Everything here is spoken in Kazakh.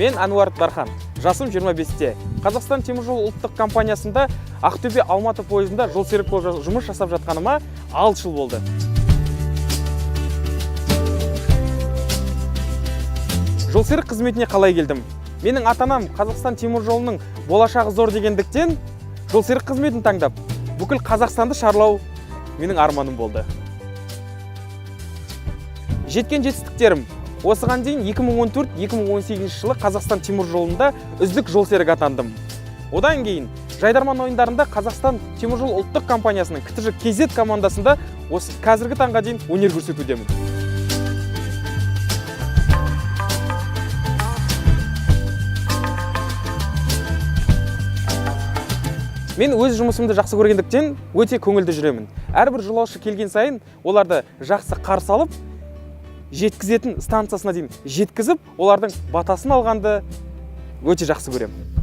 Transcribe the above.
Мен Ануар Дархан, жасым 25-те. Қазақстан теміржол ұлттық компаниясында Ақтөбе-Алматы пойызында жолсерік болып жұмыс жасап жатқаныма 6 жыл болды. Жолсерік қызметіне қалай келдім? Менің ата-анам Қазақстан теміржолының болашағы зор дегендіктен жолсерік қызметін таңдап, бүкіл Қазақстанды шарлау менің арманым болды. Жеткен жетістіктерім. Осыған дейін 2014-2018 жылы Қазақстан теміржолында үздік жолсерік атандым. Одан кейін Жайдарман ойындарында Қазақстан теміржол ұлттық компаниясының КТЖ KZ командасында осы қазіргі таңға дейін өнер көрсетудемін. Мен өз жұмысымды жақсы көргендіктен өте көңілді жүремін. Әрбір жолаушы келген сайын оларды жақсы қарсы алып, жеткізетін станциясына дейін жеткізіп, олардың батасын алғанды өте жақсы көремін.